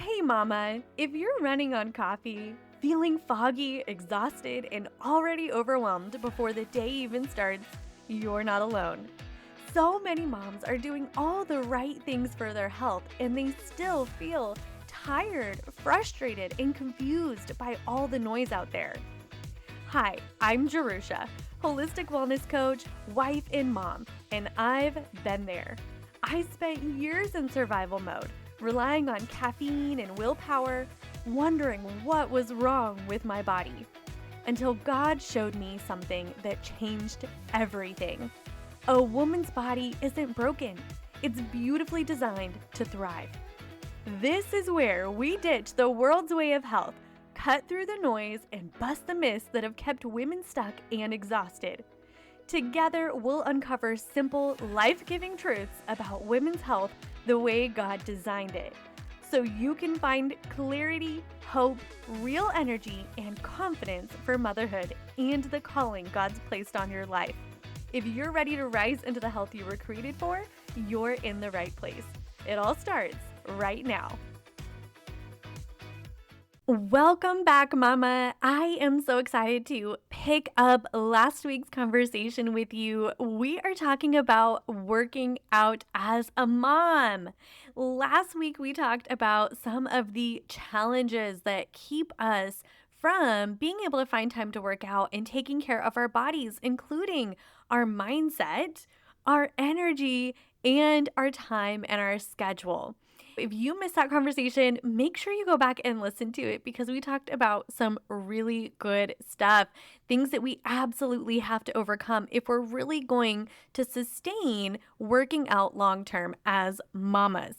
Hey mama, if you're running on coffee, feeling foggy, exhausted, and already overwhelmed before the day even starts, you're not alone. So many moms are doing all the right things for their health and they still feel tired, frustrated, and confused by all the noise out there. Hi, I'm Jerusha, holistic wellness coach, wife, and mom, and I've been there. I spent years in survival mode, relying on caffeine and willpower, wondering what was wrong with my body, until God showed me something that changed everything. A woman's body isn't broken. It's beautifully designed to thrive. This is where we ditch the world's way of health, cut through the noise, and bust the myths that have kept women stuck and exhausted. Together, we'll uncover simple, life-giving truths about women's health the way God designed it, so you can find clarity, hope, real energy, and confidence for motherhood and the calling God's placed on your life. If you're ready to rise into the health you were created for, you're in the right place. It all starts right now. Welcome back, Mama. I am so excited to pick up last week's conversation with you. We are talking about working out as a mom. Last week, we talked about some of the challenges that keep us from being able to find time to work out and taking care of our bodies, including our mindset, our energy, and our time and our schedule. If you missed that conversation, make sure you go back and listen to it because we talked about some really good stuff, things that we absolutely have to overcome if we're really going to sustain working out long term as mamas.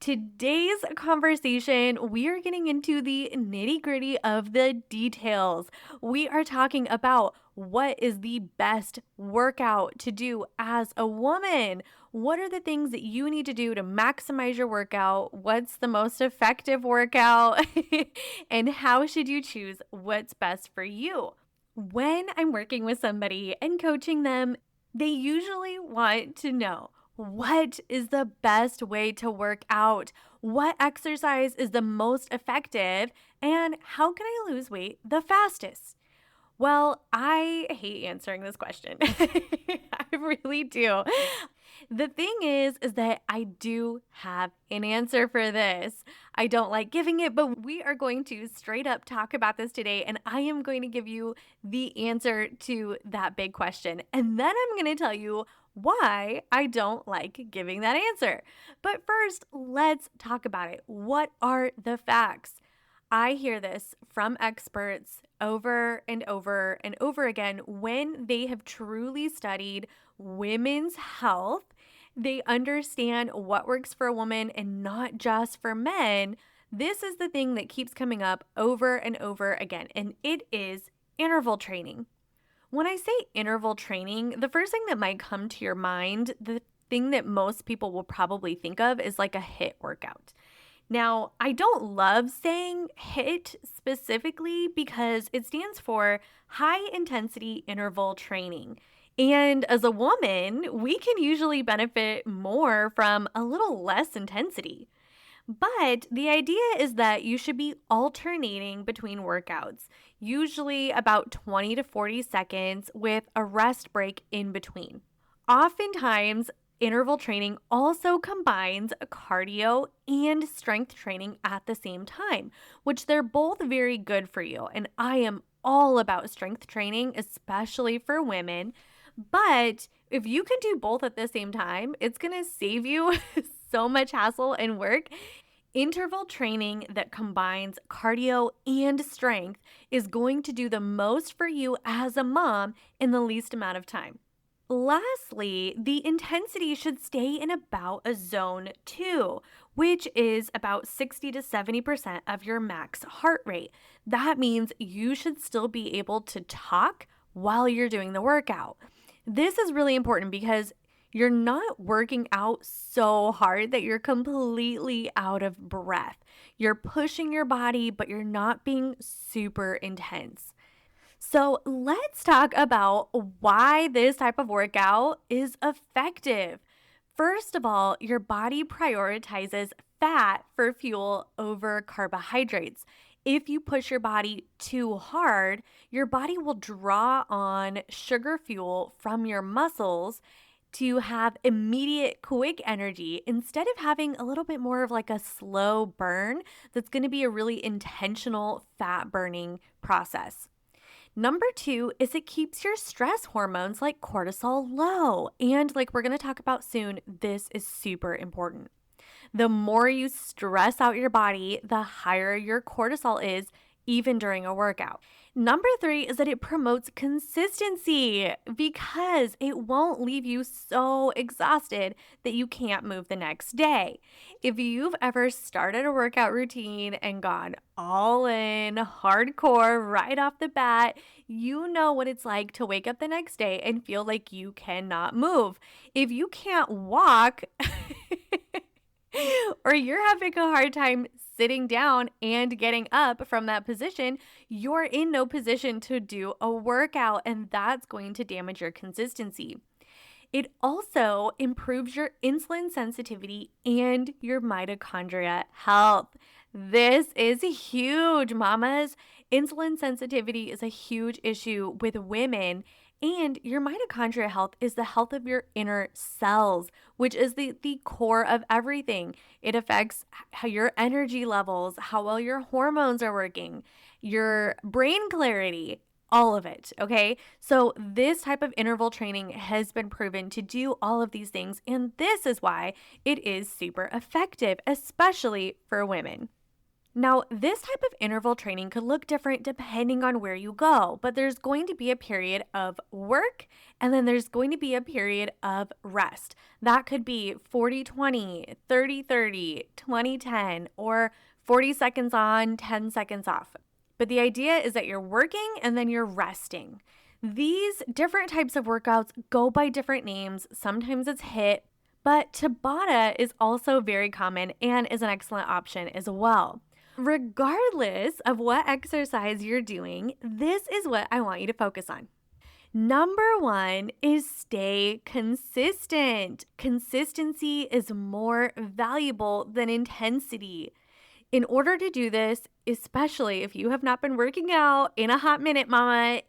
Today's conversation, we are getting into the nitty-gritty of the details. We are talking about what is the best workout to do as a woman. What are the things that you need to do to maximize your workout? What's the most effective workout? And how should you choose what's best for you? When I'm working with somebody and coaching them, they usually want to know, what is the best way to work out? What exercise is the most effective? And how can I lose weight the fastest? Well, I hate answering this question. I really do. The thing is that I do have an answer for this. I don't like giving it, but we are going to straight up talk about this today, and I am going to give you the answer to that big question. And then I'm going to tell you why I don't like giving that answer. But first, let's talk about it. What are the facts? I hear this from experts over and over and over again when they have truly studied women's health. They understand what works for a woman and not just for men. This is the thing that keeps coming up over and over again, and it is interval training. When I say interval training, the first thing that might come to your mind, the thing that most people will probably think of is like a HIIT workout. Now, I don't love saying HIIT specifically because it stands for high intensity interval training. And as a woman, we can usually benefit more from a little less intensity. But the idea is that you should be alternating between workouts, usually about 20 to 40 seconds with a rest break in between. Oftentimes, interval training also combines cardio and strength training at the same time, which they're both very good for you. And I am all about strength training, especially for women. But if you can do both at the same time, it's going to save you so much hassle and work. Interval training that combines cardio and strength is going to do the most for you as a mom in the least amount of time. Lastly, the intensity should stay in about a zone 2, which is about 60 to 70% of your max heart rate. That means you should still be able to talk while you're doing the workout. This is really important because you're not working out so hard that you're completely out of breath. You're pushing your body, but you're not being super intense. So let's talk about why this type of workout is effective. First of all, your body prioritizes fat for fuel over carbohydrates. If you push your body too hard, your body will draw on sugar fuel from your muscles to have immediate quick energy instead of having a little bit more of like a slow burn that's going to be a really intentional fat burning process. Number two is it keeps your stress hormones like cortisol low. And like we're going to talk about soon, this is super important. The more you stress out your body, the higher your cortisol is, even during a workout. Number three is that it promotes consistency because it won't leave you so exhausted that you can't move the next day. If you've ever started a workout routine and gone all in, hardcore right off the bat, you know what it's like to wake up the next day and feel like you cannot move. If you can't walk, or you're having a hard time sitting down and getting up from that position, you're in no position to do a workout, and that's going to damage your consistency. It also improves your insulin sensitivity and your mitochondria health. This is huge, mamas. Insulin sensitivity is a huge issue with women, and your mitochondria health is the health of your inner cells, which is the core of everything. It affects how your energy levels, how well your hormones are working, your brain clarity, all of it, okay? So this type of interval training has been proven to do all of these things, and this is why it is super effective, especially for women. Now, this type of interval training could look different depending on where you go, but there's going to be a period of work and then there's going to be a period of rest. That could be 40-20, 30-30, 20-10, or 40 seconds on, 10 seconds off. But the idea is that you're working and then you're resting. These different types of workouts go by different names. Sometimes it's HIIT, but Tabata is also very common and is an excellent option as well. Regardless of what exercise you're doing, this is what I want you to focus on. Number one is stay consistent. Consistency is more valuable than intensity. In order to do this, especially if you have not been working out in a hot minute, mama,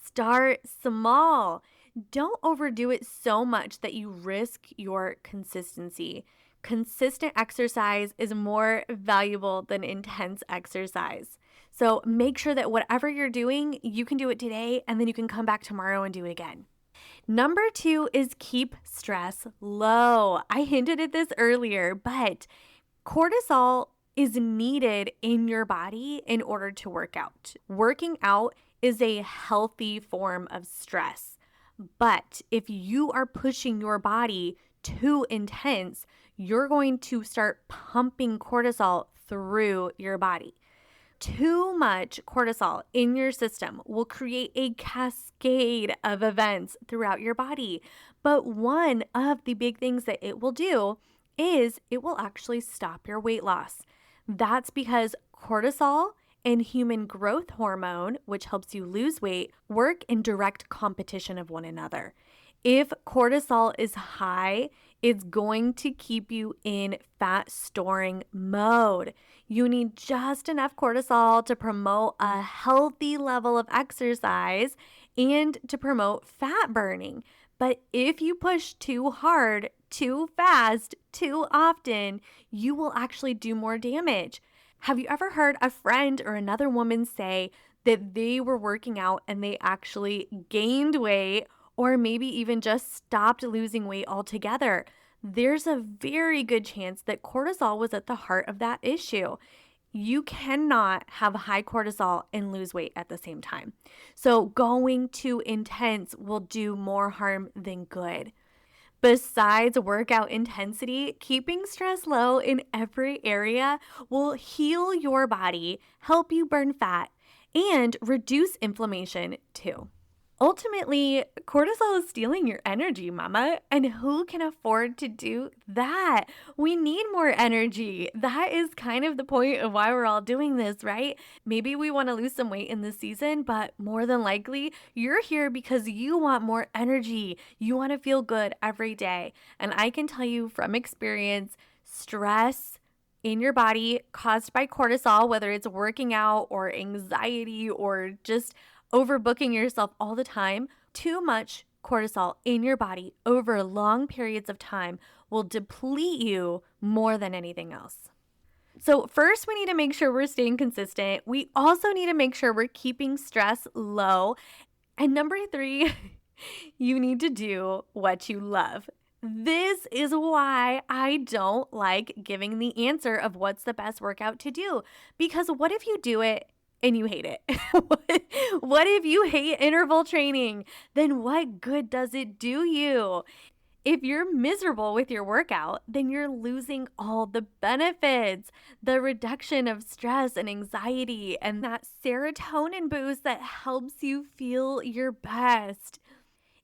start small. Don't overdo it so much that you risk your consistency. Consistent exercise is more valuable than intense exercise. So make sure that whatever you're doing, you can do it today and then you can come back tomorrow and do it again. Number two is keep stress low. I hinted at this earlier, but cortisol is needed in your body in order to work out. Working out is a healthy form of stress. But if you are pushing your body too intense, you're going to start pumping cortisol through your body. Too much cortisol in your system will create a cascade of events throughout your body. But one of the big things that it will do is it will actually stop your weight loss. That's because cortisol and human growth hormone, which helps you lose weight, work in direct competition of one another. If cortisol is high, it's going to keep you in fat storing mode. You need just enough cortisol to promote a healthy level of exercise and to promote fat burning. But if you push too hard, too fast, too often, you will actually do more damage. Have you ever heard a friend or another woman say that they were working out and they actually gained weight, or maybe even just stopped losing weight altogether? There's a very good chance that cortisol was at the heart of that issue. You cannot have high cortisol and lose weight at the same time. So going too intense will do more harm than good. Besides workout intensity, keeping stress low in every area will heal your body, help you burn fat, and reduce inflammation too. Ultimately, cortisol is stealing your energy, mama, and who can afford to do that? We need more energy. That is kind of the point of why we're all doing this, right? Maybe we want to lose some weight in this season, but more than likely, you're here because you want more energy. You want to feel good every day. And I can tell you from experience, stress in your body caused by cortisol, whether it's working out or anxiety or just overbooking yourself all the time, too much cortisol in your body over long periods of time will deplete you more than anything else. So, first, we need to make sure we're staying consistent. We also need to make sure we're keeping stress low. And number three, you need to do what you love. This is why I don't like giving the answer of what's the best workout to do. Because what if you do it and you hate it? What if you hate interval training? Then what good does it do you? If you're miserable with your workout, then you're losing all the benefits, the reduction of stress and anxiety, and that serotonin boost that helps you feel your best.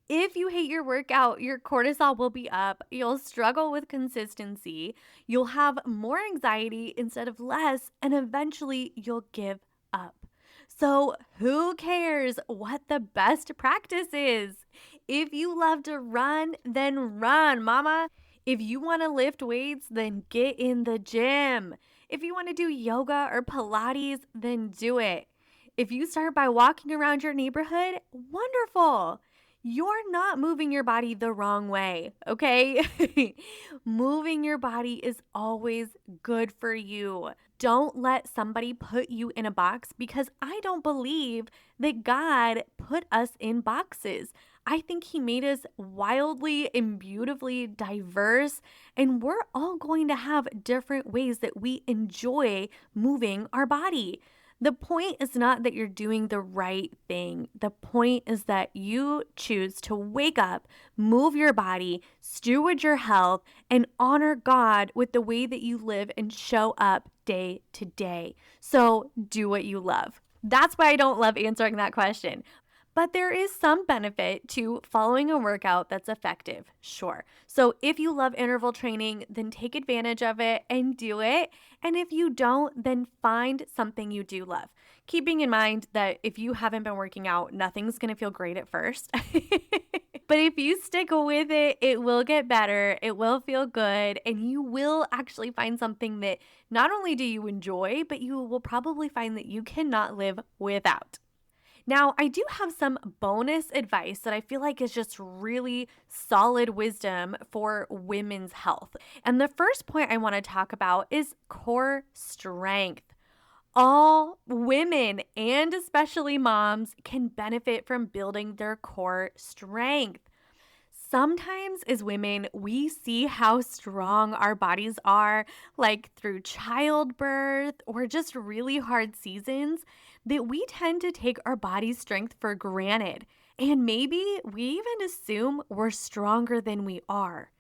If you hate your workout, your cortisol will be up. You'll struggle with consistency. You'll have more anxiety instead of less, and eventually you'll give up. So, who cares what the best practice is? If you love to run, then run, mama. If you want to lift weights, then get in the gym. If you want to do yoga or Pilates, then do it. If you start by walking around your neighborhood, wonderful. You're not moving your body the wrong way, okay? Moving your body is always good for you. Don't let somebody put you in a box because I don't believe that God put us in boxes. I think He made us wildly and beautifully diverse, and we're all going to have different ways that we enjoy moving our body. The point is not that you're doing the right thing. The point is that you choose to wake up, move your body, steward your health, and honor God with the way that you live and show up day to day. So do what you love. That's why I don't love answering that question. But there is some benefit to following a workout that's effective, sure. So if you love interval training, then take advantage of it and do it. And if you don't, then find something you do love. Keeping in mind that if you haven't been working out, nothing's going to feel great at first. But if you stick with it, it will get better, it will feel good, and you will actually find something that not only do you enjoy, but you will probably find that you cannot live without. Now, I do have some bonus advice that I feel like is just really solid wisdom for women's health. And the first point I want to talk about is core strength. All women, and especially moms, can benefit from building their core strength. Sometimes as women, we see how strong our bodies are, like through childbirth or just really hard seasons, that we tend to take our body's strength for granted. And maybe we even assume we're stronger than we are.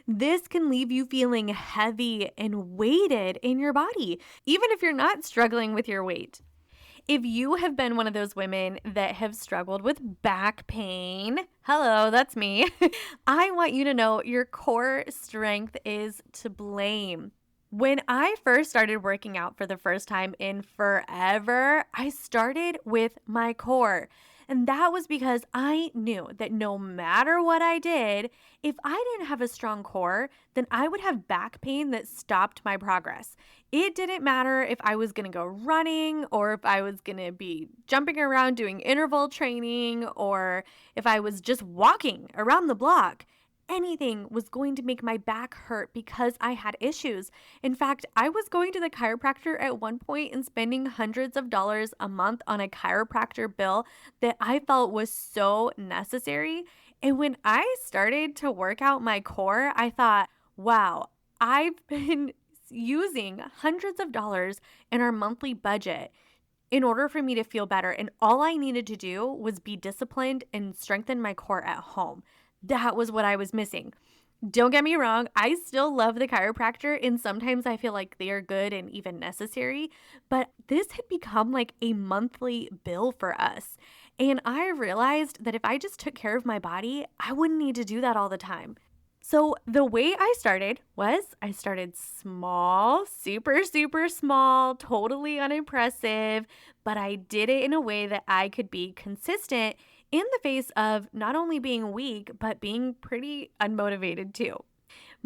This can leave you feeling heavy and weighted in your body, even if you're not struggling with your weight. If you have been one of those women that have struggled with back pain, hello, that's me. I want you to know your core strength is to blame. When I first started working out for the first time in forever, I started with my core. And that was because I knew that no matter what I did, if I didn't have a strong core, then I would have back pain that stopped my progress. It didn't matter if I was going to go running or if I was going to be jumping around doing interval training or if I was just walking around the block. Anything was going to make my back hurt because I had issues. In fact, I was going to the chiropractor at one point and spending hundreds of dollars a month on a chiropractor bill that I felt was so necessary. And when I started to work out my core, I thought, wow, I've been using hundreds of dollars in our monthly budget in order for me to feel better. And all I needed to do was be disciplined and strengthen my core at home. That was what I was missing. Don't get me wrong, I still love the chiropractor, and sometimes I feel like they are good and even necessary, but this had become like a monthly bill for us. And I realized that if I just took care of my body, I wouldn't need to do that all the time. So the way I started was I started small, super, super small, totally unimpressive, but I did it in a way that I could be consistent in the face of not only being weak, but being pretty unmotivated too.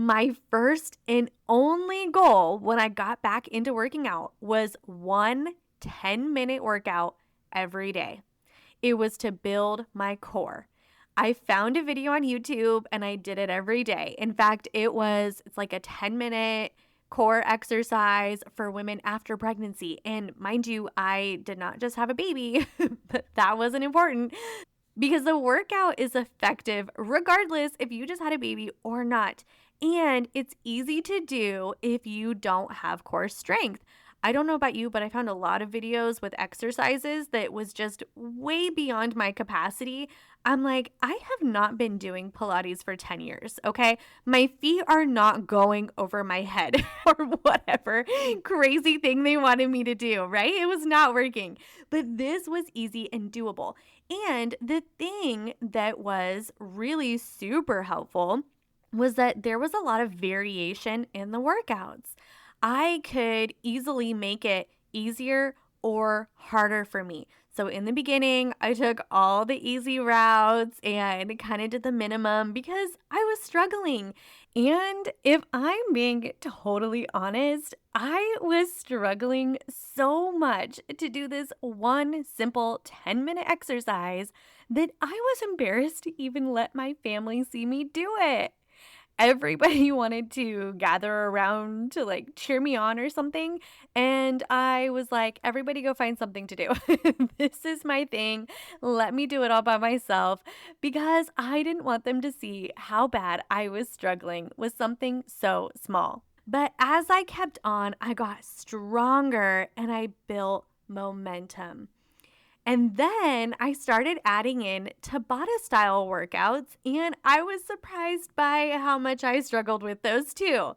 My first and only goal when I got back into working out was one 10-minute workout every day. It was to build my core. I found a video on YouTube and I did it every day. In fact, it's like a 10-minute core exercise for women after pregnancy. And mind you, I did not just have a baby, but that wasn't important because the workout is effective regardless if you just had a baby or not. And it's easy to do if you don't have core strength. I don't know about you, but I found a lot of videos with exercises that was just way beyond my capacity. I'm like, I have not been doing Pilates for 10 years, okay? My feet are not going over my head or whatever crazy thing they wanted me to do, right? It was not working. But this was easy and doable. And the thing that was really super helpful was that there was a lot of variation in the workouts. I could easily make it easier or harder for me. So in the beginning, I took all the easy routes and kind of did the minimum because I was struggling. And if I'm being totally honest, I was struggling so much to do this one simple 10-minute exercise that I was embarrassed to even let my family see me do it. Everybody wanted to gather around to like cheer me on or something. And I was like, everybody go find something to do. This is my thing. Let me do it all by myself because I didn't want them to see how bad I was struggling with something so small. But as I kept on, I got stronger and I built momentum. And then I started adding in Tabata style workouts, and I was surprised by how much I struggled with those too.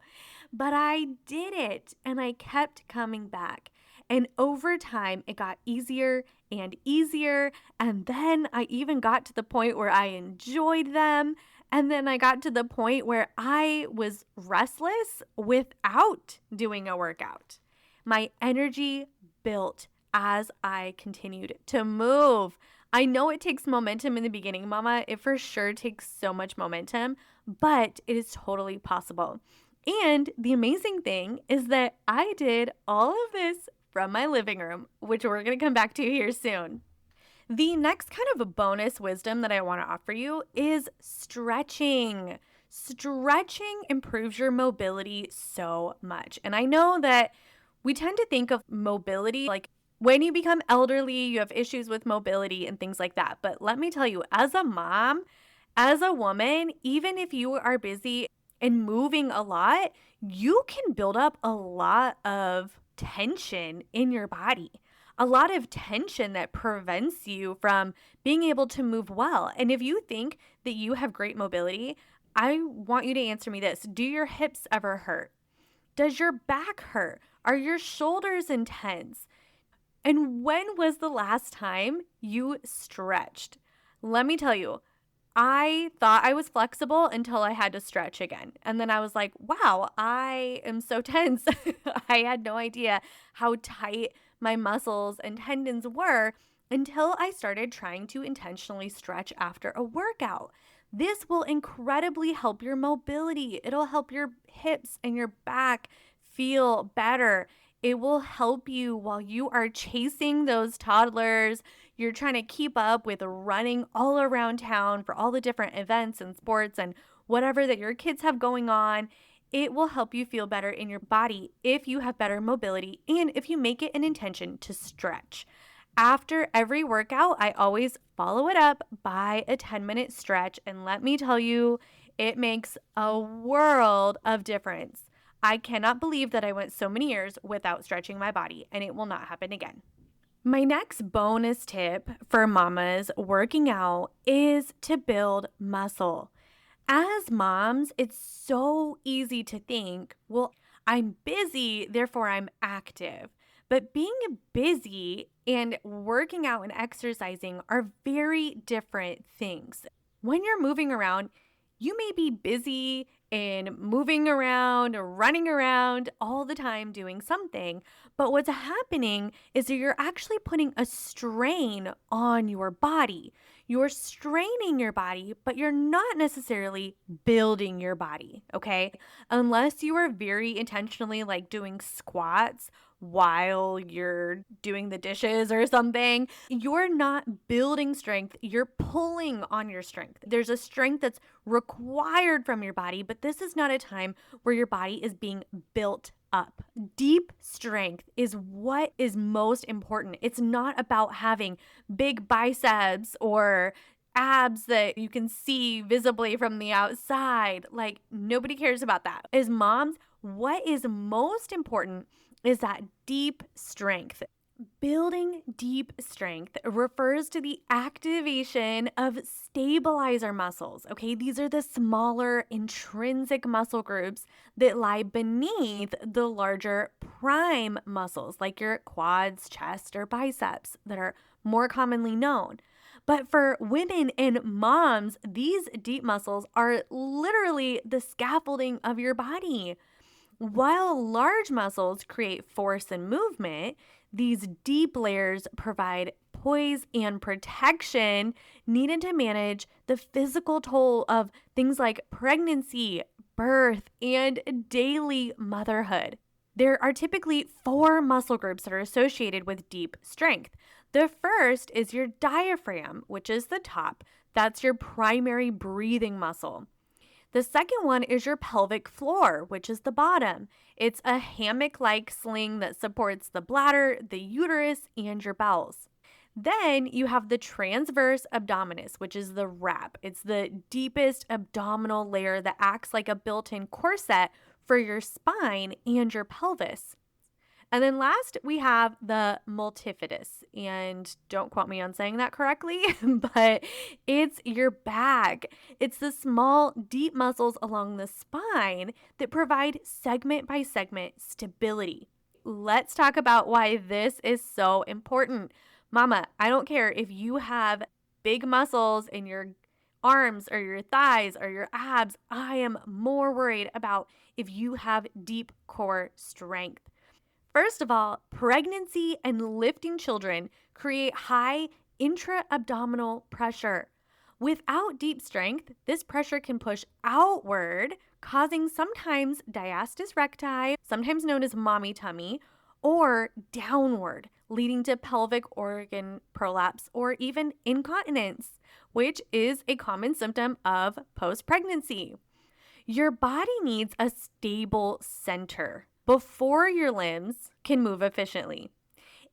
But I did it, and I kept coming back. And over time, it got easier and easier. And then I even got to the point where I enjoyed them. And then I got to the point where I was restless without doing a workout. My energy built as I continued to move. I know it takes momentum in the beginning, Mama. It for sure takes so much momentum, but it is totally possible. And the amazing thing is that I did all of this from my living room, which we're going to come back to here soon. The next kind of a bonus wisdom that I want to offer you is stretching. Stretching improves your mobility so much. And I know that we tend to think of mobility like when you become elderly, you have issues with mobility and things like that. But let me tell you, as a mom, as a woman, even if you are busy and moving a lot, you can build up a lot of tension in your body, a lot of tension that prevents you from being able to move well. And if you think that you have great mobility, I want you to answer me this. Do your hips ever hurt? Does your back hurt? Are your shoulders intense? And when was the last time you stretched? Let me tell you, I thought I was flexible until I had to stretch again. And then I was like, wow, I am so tense. I had no idea how tight my muscles and tendons were until I started trying to intentionally stretch after a workout. This will incredibly help your mobility. It'll help your hips and your back feel better. It will help you while you are chasing those toddlers. You're trying to keep up with running all around town for all the different events and sports and whatever that your kids have going on. It will help you feel better in your body if you have better mobility and if you make it an intention to stretch. After every workout, I always follow it up by a 10-minute stretch. And let me tell you, it makes a world of difference. I cannot believe that I went so many years without stretching my body, and it will not happen again. My next bonus tip for mamas working out is to build muscle. As moms, it's so easy to think, well, I'm busy, therefore I'm active. But being busy and working out and exercising are very different things. When you're moving around, you may be busy and moving around or running around all the time doing something, but what's happening is that you're actually putting a strain on your body. You're straining your body, but you're not necessarily building your body, okay? Unless you are very intentionally like doing squats while you're doing the dishes or something, you're not building strength, you're pulling on your strength. There's a strength that's required from your body, but this is not a time where your body is being built up. Deep strength is what is most important. It's not about having big biceps or abs that you can see visibly from the outside. Like, nobody cares about that. As moms, what is most important is that deep strength. Building deep strength refers to the activation of stabilizer muscles. Okay, these are the smaller intrinsic muscle groups that lie beneath the larger prime muscles, like your quads, chest, or biceps, that are more commonly known. But for women and moms, these deep muscles are literally the scaffolding of your body. While large muscles create force and movement, these deep layers provide poise and protection needed to manage the physical toll of things like pregnancy, birth, and daily motherhood. There are typically four muscle groups that are associated with deep strength. The first is your diaphragm, which is the top. That's your primary breathing muscle. The second one is your pelvic floor, which is the bottom. It's a hammock like sling that supports the bladder, the uterus, and your bowels. Then you have the transverse abdominis, which is the wrap. It's the deepest abdominal layer that acts like a built in corset for your spine and your pelvis. And then last, we have the multifidus. And don't quote me on saying that correctly, but it's your back. It's the small, deep muscles along the spine that provide segment by segment stability. Let's talk about why this is so important. Mama, I don't care if you have big muscles in your arms or your thighs or your abs. I am more worried about if you have deep core strength. First of all, pregnancy and lifting children create high intra abdominal pressure. Without deep strength, this pressure can push outward, causing sometimes diastasis recti, sometimes known as mommy tummy, or downward, leading to pelvic organ prolapse or even incontinence, which is a common symptom of post pregnancy. Your body needs a stable center before your limbs can move efficiently.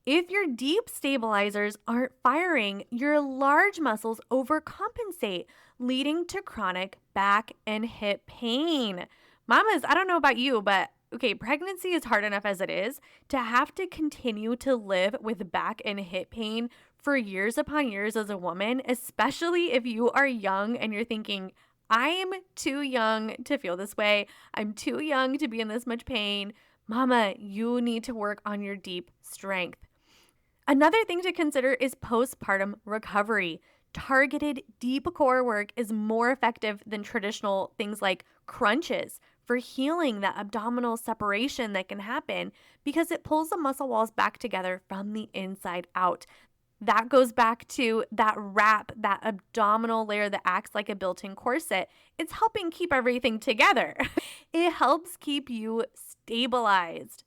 If your deep stabilizers aren't firing, your large muscles overcompensate, leading to chronic back and hip pain. Mamas, I don't know about you, but okay, pregnancy is hard enough as it is. To have to continue to live with back and hip pain for years upon years as a woman, especially if you are young and you're thinking, I'm too young to feel this way. I'm too young to be in this much pain. Mama, you need to work on your deep strength. Another thing to consider is postpartum recovery. Targeted deep core work is more effective than traditional things like crunches for healing that abdominal separation that can happen because it pulls the muscle walls back together from the inside out. That goes back to that wrap, that abdominal layer that acts like a built-in corset. It's helping keep everything together. It helps keep you stabilized.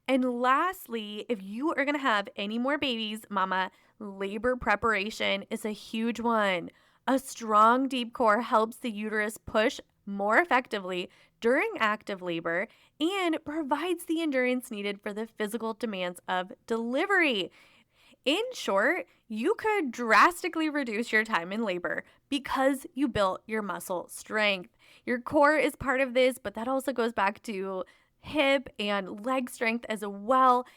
And lastly, if you are going to have any more babies, mama, labor preparation is a huge one. A strong deep core helps the uterus push more effectively during active labor and provides the endurance needed for the physical demands of delivery. In short, you could drastically reduce your time in labor because you built your muscle strength. Your core is part of this, but that also goes back to hip and leg strength as well.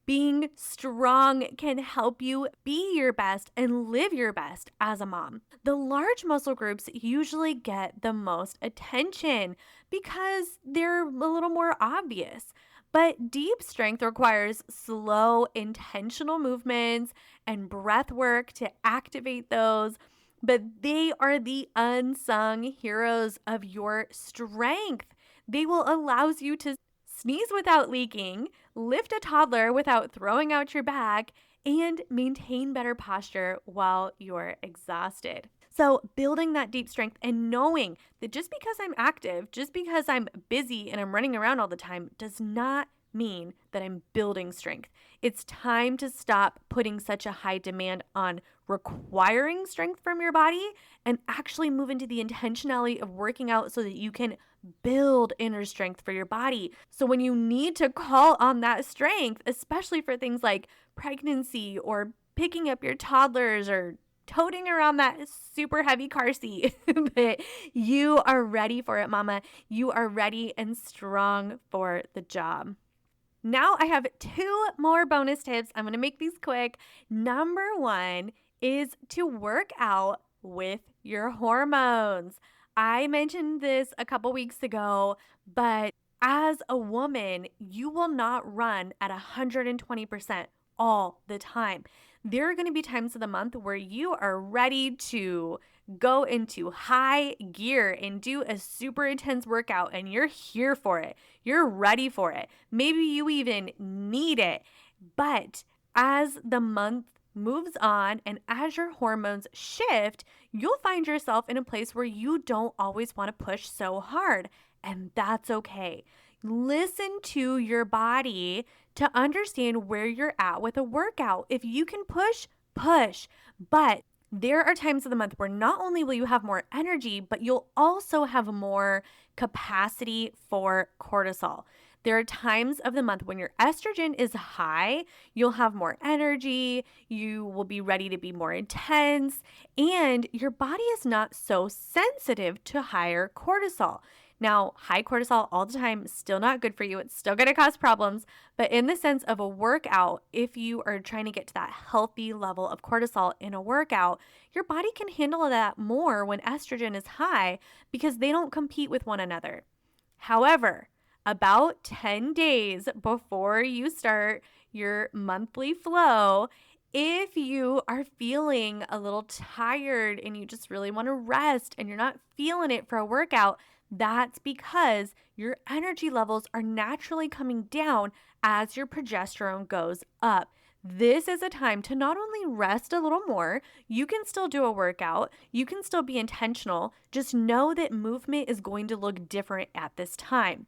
Being strong can help you be your best and live your best as a mom. The large muscle groups usually get the most attention because they're a little more obvious. But deep strength requires slow, intentional movements and breath work to activate those. But they are the unsung heroes of your strength. They will allow you to sneeze without leaking, lift a toddler without throwing out your back, and maintain better posture while you're exhausted. So, building that deep strength and knowing that just because I'm active, just because I'm busy and I'm running around all the time, does not mean that I'm building strength. It's time to stop putting such a high demand on requiring strength from your body and actually move into the intentionality of working out so that you can build inner strength for your body. So when you need to call on that strength, especially for things like pregnancy or picking up your toddlers or toting around that super heavy car seat, that you are ready for it, mama. You are ready and strong for the job. Now I have two more bonus tips. I'm going to make these quick. Number one is to work out with your hormones. I mentioned this a couple weeks ago, but as a woman, you will not run at 120% all the time. There are going to be times of the month where you are ready to go into high gear and do a super intense workout and you're here for it. You're ready for it. Maybe you even need it. But as the month moves on and as your hormones shift, you'll find yourself in a place where you don't always want to push so hard. And that's okay. Listen to your body to understand where you're at with a workout. If you can push, push. But there are times of the month where not only will you have more energy, but you'll also have more capacity for cortisol. There are times of the month when your estrogen is high, you'll have more energy, you will be ready to be more intense, and your body is not so sensitive to higher cortisol. Now, high cortisol all the time is still not good for you. It's still going to cause problems. But in the sense of a workout, if you are trying to get to that healthy level of cortisol in a workout, your body can handle that more when estrogen is high because they don't compete with one another. However, about 10 days before you start your monthly flow, if you are feeling a little tired and you just really want to rest and you're not feeling it for a workout, that's because your energy levels are naturally coming down as your progesterone goes up. This is a time to not only rest a little more, you can still do a workout, you can still be intentional, just know that movement is going to look different at this time.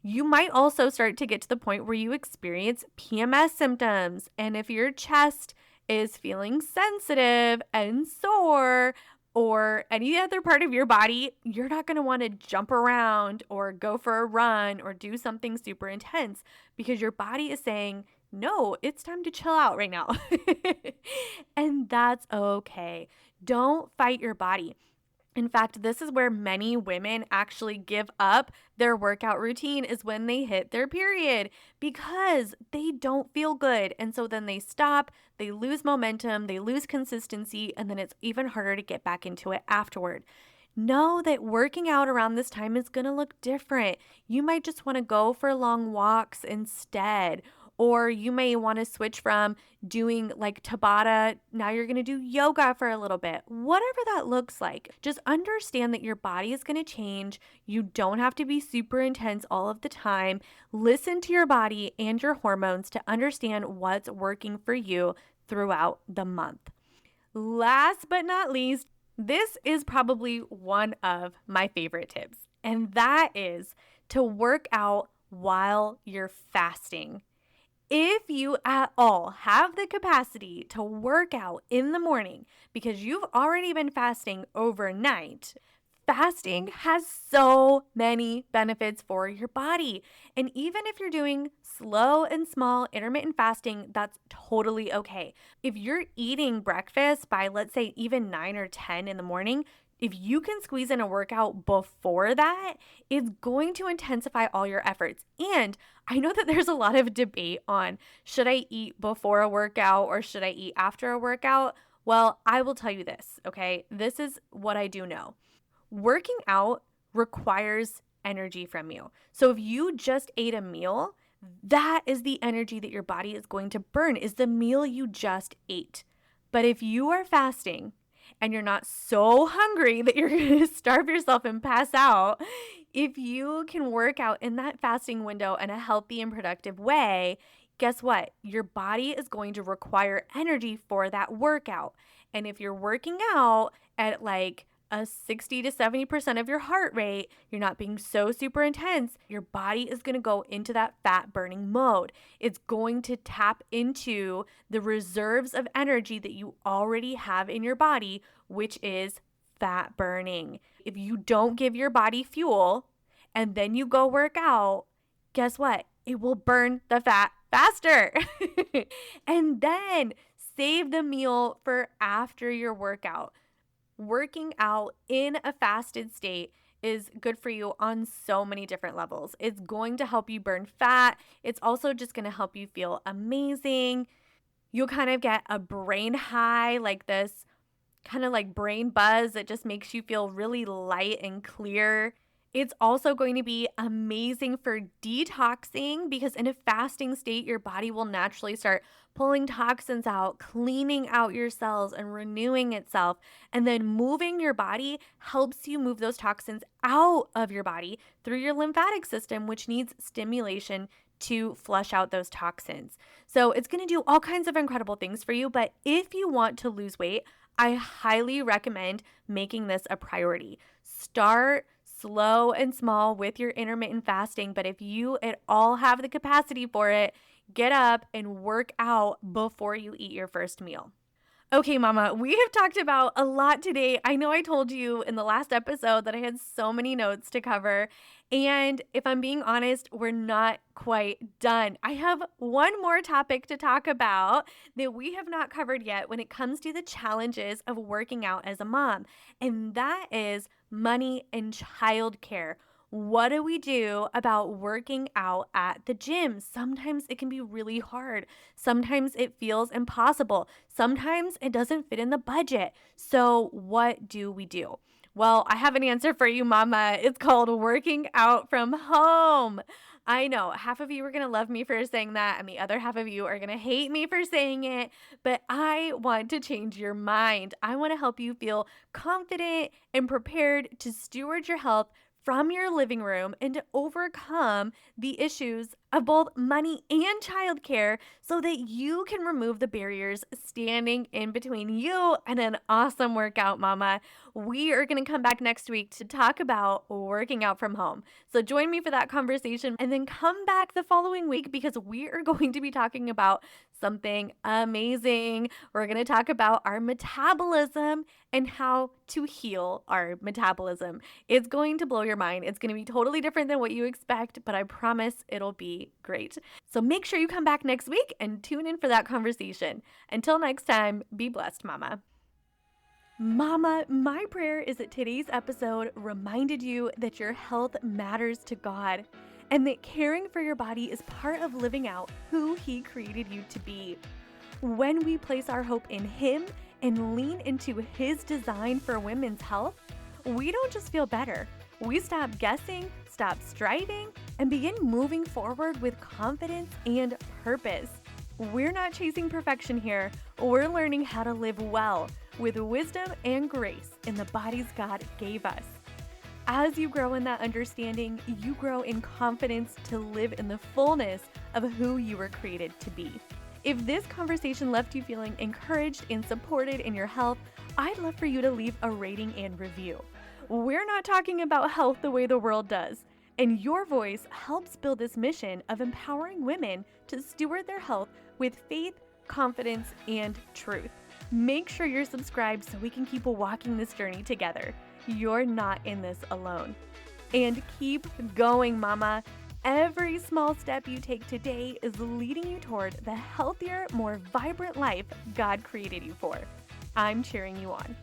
You might also start to get to the point where you experience PMS symptoms, and if your chest is feeling sensitive and sore, or any other part of your body, you're not going to want to jump around or go for a run or do something super intense because your body is saying, no, it's time to chill out right now. And that's okay. Don't fight your body. In fact, this is where many women actually give up their workout routine is when they hit their period because they don't feel good. And so then they stop, they lose momentum, they lose consistency, and then it's even harder to get back into it afterward. Know that working out around this time is going to look different. You might just want to go for long walks instead. Or you may want to switch from doing like Tabata. Now you're going to do yoga for a little bit. Whatever that looks like, just understand that your body is going to change. You don't have to be super intense all of the time. Listen to your body and your hormones to understand what's working for you throughout the month. Last but not least, this is probably one of my favorite tips, and that is to work out while you're fasting. If you at all have the capacity to work out in the morning because you've already been fasting overnight, fasting has so many benefits for your body. And even if you're doing slow and small intermittent fasting, that's totally okay. If you're eating breakfast by, let's say, even 9 or 10 in the morning, if you can squeeze in a workout before that, it's going to intensify all your efforts. And I know that there's a lot of debate on should I eat before a workout or should I eat after a workout? Well, I will tell you this, okay? This is what I do know. Working out requires energy from you. So if you just ate a meal, that is the energy that your body is going to burn, is the meal you just ate. But if you are fasting, and you're not so hungry that you're going to starve yourself and pass out, If you can work out in that fasting window in a healthy and productive way, guess what? Your body is going to require energy for that workout. And if you're working out at like a 60 to 70% of your heart rate, you're not being so super intense, your body is going to go into that fat burning mode. It's going to tap into the reserves of energy that you already have in your body, which is fat burning. If you don't give your body fuel and then you go work out, guess what? It will burn the fat faster. And then save the meal for after your workout. Working out in a fasted state is good for you on so many different levels. It's going to help you burn fat. It's also just going to help you feel amazing. You'll kind of get a brain high, like this kind of like brain buzz that just makes you feel really light and clear. It's also going to be amazing for detoxing because in a fasting state, your body will naturally start pulling toxins out, cleaning out your cells and renewing itself. And then moving your body helps you move those toxins out of your body through your lymphatic system, which needs stimulation to flush out those toxins. So it's going to do all kinds of incredible things for you. But if you want to lose weight, I highly recommend making this a priority. Start slow and small with your intermittent fasting, but if you at all have the capacity for it, get up and work out before you eat your first meal. Okay, Mama, we have talked about a lot today. I know I told you in the last episode that I had so many notes to cover. And if I'm being honest, we're not quite done. I have one more topic to talk about that we have not covered yet when it comes to the challenges of working out as a mom. And that is money and childcare. What do we do about working out at the gym? Sometimes it can be really hard. Sometimes it feels impossible. Sometimes it doesn't fit in the budget. So what do we do? Well, I have an answer for you, Mama. It's called working out from home. I know half of you are going to love me for saying that, and the other half of you are going to hate me for saying it, but I want to change your mind. I want to help you feel confident and prepared to steward your health from your living room and to overcome the issues of both money and childcare so that you can remove the barriers standing in between you and an awesome workout, Mama. We are going to come back next week to talk about working out from home. So join me for that conversation and then come back the following week because we are going to be talking about something amazing. We're going to talk about our metabolism and how to heal our metabolism. It's going to blow your mind. It's going to be totally different than what you expect, but I promise it'll be great. So make sure you come back next week and tune in for that conversation. Until next time, be blessed, Mama. Mama, my prayer is that today's episode reminded you that your health matters to God and that caring for your body is part of living out who He created you to be. When we place our hope in Him and lean into His design for women's health, we don't just feel better. We stop guessing, stop striving, and begin moving forward with confidence and purpose. We're not chasing perfection here. We're learning how to live well with wisdom and grace in the bodies God gave us. As you grow in that understanding, you grow in confidence to live in the fullness of who you were created to be. If this conversation left you feeling encouraged and supported in your health, I'd love for you to leave a rating and review. We're not talking about health the way the world does, and your voice helps build this mission of empowering women to steward their health with faith, confidence, and truth. Make sure you're subscribed so we can keep walking this journey together. You're not in this alone. And keep going, Mama. Every small step you take today is leading you toward the healthier, more vibrant life God created you for. I'm cheering you on.